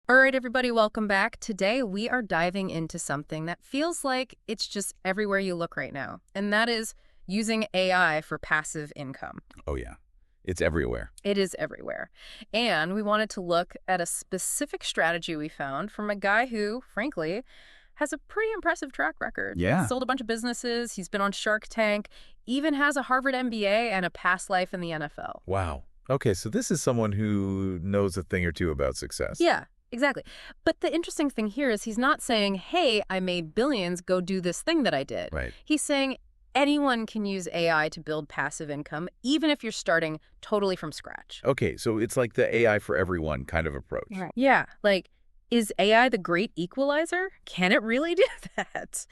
All right, everybody, welcome back. Today, we are diving into something that feels like it's just everywhere you look right now, and that is using AI for passive income. Oh, yeah. It's everywhere. It is everywhere. And we wanted to look at a specific strategy we found from a guy who, frankly, has a pretty impressive track record. Yeah. Sold a bunch of businesses, he's been on Shark Tank, even has a Harvard MBA and a past life in the NFL. Wow. Okay, so this is someone who knows a thing or two about success. Yeah, exactly. But the interesting thing here is he's not saying, hey, I made billions, go do this thing that I did. Right. He's saying anyone can use AI to build passive income, even if you're starting totally from scratch. Okay, so it's like the AI for everyone kind of approach. Right. Yeah, like, is AI the great equalizer? Can it really do that?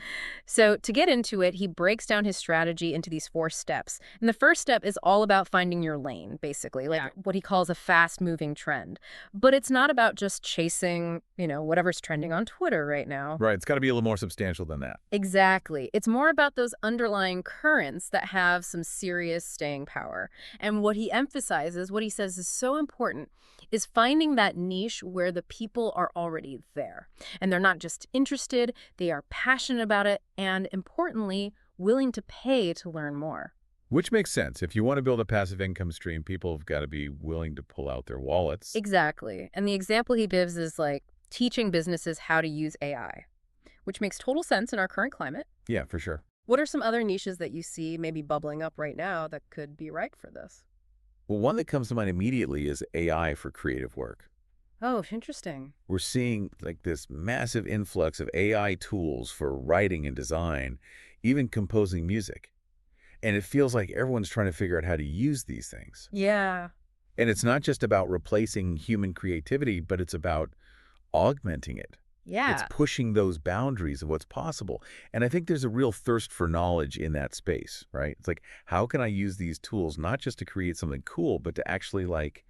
So to get into it, he breaks down his strategy into these 4 steps. And the first step is all about finding your lane, basically, like what he calls a fast-moving trend. But it's not about just chasing, whatever's trending on Twitter right now. Right, it's got to be a little more substantial than that. Exactly. It's more about those underlying currents that have some serious staying power. And what he emphasizes, what he says is so important, is finding that niche where the people are already there. And they're not just interested, they are passionate about it, and importantly, willing to pay to learn more. Which makes sense. If you want to build a passive income stream, people have got to be willing to pull out their wallets. Exactly. And the example he gives is like teaching businesses how to use AI, which makes total sense in our current climate. Yeah, for sure. What are some other niches that you see maybe bubbling up right now that could be right for this? Well, one that comes to mind immediately is AI for creative work. Oh, interesting. We're seeing like this massive influx of AI tools for writing and design, even composing music. And it feels like everyone's trying to figure out how to use these things. Yeah. And it's not just about replacing human creativity, but it's about augmenting it. It's Yeah. pushing those boundaries of what's possible. And I think there's a real thirst for knowledge in that space, right? It's like, how can I use these tools not just to create something cool, but to actually like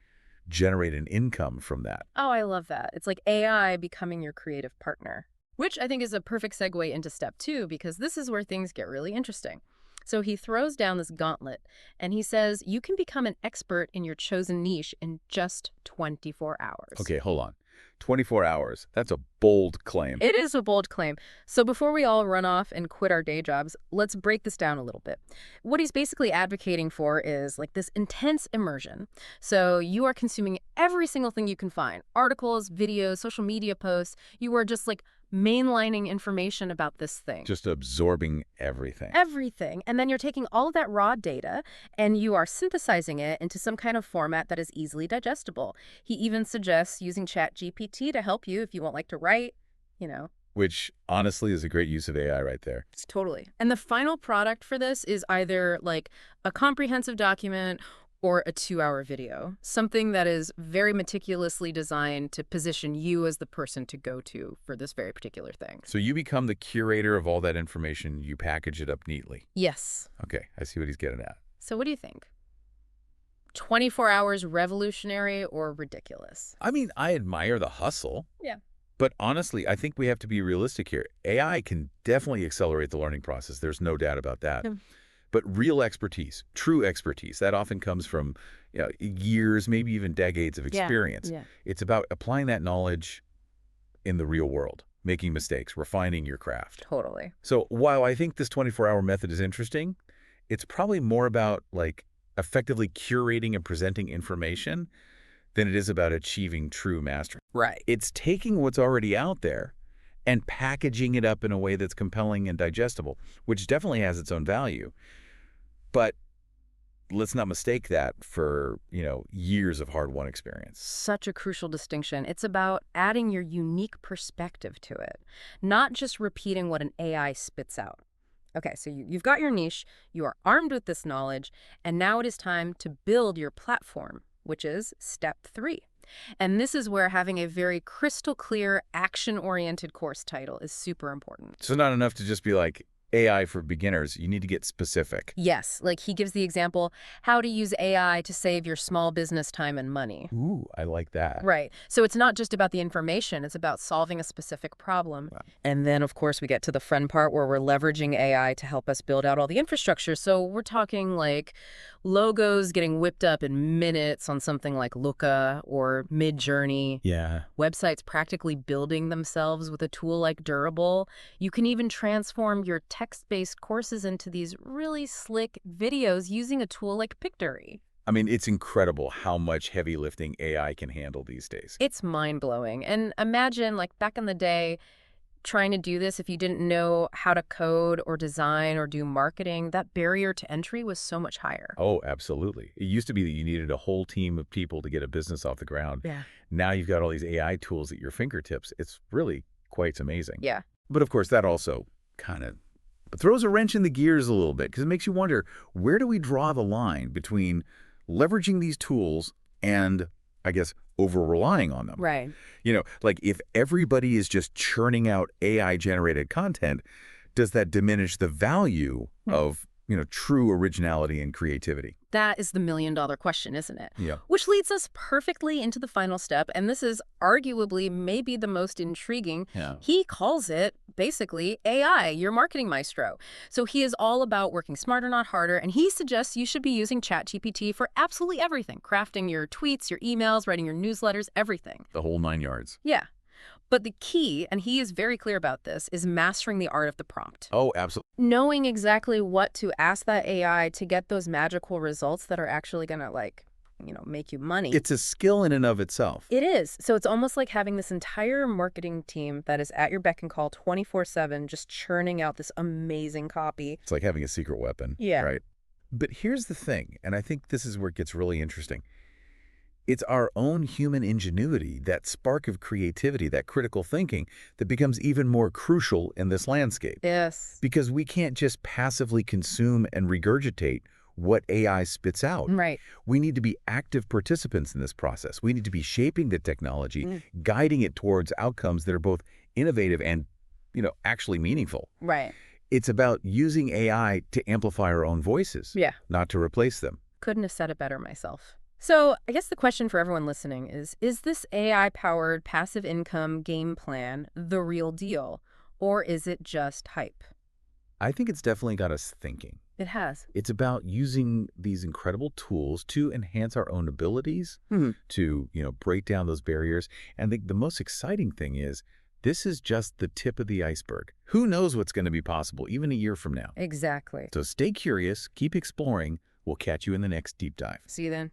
generate an income from that? Oh, I love that. It's like AI becoming your creative partner, which I think is a perfect segue into step 2, because this is where things get really interesting. So he throws down this gauntlet and he says you can become an expert in your chosen niche in just 24 hours. Okay, hold on. 24 hours. That's a bold claim. It is a bold claim. So before we all run off and quit our day jobs, let's break this down a little bit. What he's basically advocating for is like this intense immersion. So you are consuming every single thing you can find, articles, videos, social media posts. You are just like mainlining information about this thing. Just absorbing everything. Everything. And then you're taking all of that raw data and you are synthesizing it into some kind of format that is easily digestible. He even suggests using ChatGPT to help you if you won't like to write. Which honestly is a great use of AI right there. It's totally. And the final product for this is either like a comprehensive document or a 2-hour video, something that is very meticulously designed to position you as the person to go to for this very particular thing. So you become the curator of all that information, you package it up neatly. Yes. Okay, I see what he's getting at. So what do you think? 24 hours revolutionary or ridiculous? I mean, I admire the hustle. Yeah. But honestly, I think we have to be realistic here. AI can definitely accelerate the learning process. There's no doubt about that. Yeah. But real expertise, true expertise, that often comes from years, maybe even decades of experience. Yeah. It's about applying that knowledge in the real world, making mistakes, refining your craft. Totally. So while I think this 24-hour method is interesting, it's probably more about like effectively curating and presenting information than it is about achieving true mastery. Right. It's taking what's already out there and packaging it up in a way that's compelling and digestible, which definitely has its own value. But let's not mistake that for, years of hard-won experience. Such a crucial distinction. It's about adding your unique perspective to it, not just repeating what an AI spits out. Okay, so you've got your niche, you are armed with this knowledge, and now it is time to build your platform, which is step 3. And this is where having a very crystal clear, action-oriented course title is super important. So not enough to just be like AI for beginners. You need to get specific. Yes, like he gives the example, how to use AI to save your small business time and money. Ooh, I like that. Right. So it's not just about the information, it's about solving a specific problem. Wow. And then, of course, we get to the fun part where we're leveraging AI to help us build out all the infrastructure. So we're talking like Logos getting whipped up in minutes on something like Looka or Midjourney. Yeah. Websites practically building themselves with a tool like Durable. You can even transform your text-based courses into these really slick videos using a tool like Pictory. I mean, it's incredible how much heavy lifting AI can handle these days. It's mind-blowing. And imagine, like, back in the day, trying to do this if you didn't know how to code or design or do marketing, that barrier to entry was so much higher. Oh, absolutely. It used to be that you needed a whole team of people to get a business off the ground. Yeah. Now you've got all these AI tools at your fingertips. It's really quite amazing. Yeah. But of course, that also kind of throws a wrench in the gears a little bit because it makes you wonder, where do we draw the line between leveraging these tools and, I guess, over-relying on them? Right. Like if everybody is just churning out AI-generated content, does that diminish the value of, true originality and creativity? That is the million-dollar question, isn't it? Yeah. Which leads us perfectly into the final step, and this is arguably maybe the most intriguing. Yeah. He calls it, basically, AI, your marketing maestro. So he is all about working smarter, not harder, and he suggests you should be using ChatGPT for absolutely everything, crafting your tweets, your emails, writing your newsletters, everything. The whole 9 yards. Yeah. But the key, and he is very clear about this, is mastering the art of the prompt. Oh, absolutely. Knowing exactly what to ask that AI to get those magical results that are actually going to, make you money. It's a skill in and of itself. It is. So it's almost like having this entire marketing team that is at your beck and call 24/7, just churning out this amazing copy. It's like having a secret weapon. Yeah. Right. But here's the thing, and I think this is where it gets really interesting. It's our own human ingenuity, that spark of creativity, that critical thinking, that becomes even more crucial in this landscape. Yes. Because we can't just passively consume and regurgitate what AI spits out. Right. We need to be active participants in this process. We need to be shaping the technology, guiding it towards outcomes that are both innovative and, actually meaningful. Right. It's about using AI to amplify our own voices, Yeah. not to replace them. Couldn't have said it better myself. So I guess the question for everyone listening is this AI-powered passive income game plan the real deal, or is it just hype? I think it's definitely got us thinking. It has. It's about using these incredible tools to enhance our own abilities, to, break down those barriers. And the most exciting thing is this is just the tip of the iceberg. Who knows what's going to be possible even a year from now? Exactly. So stay curious, keep exploring. We'll catch you in the next deep dive. See you then.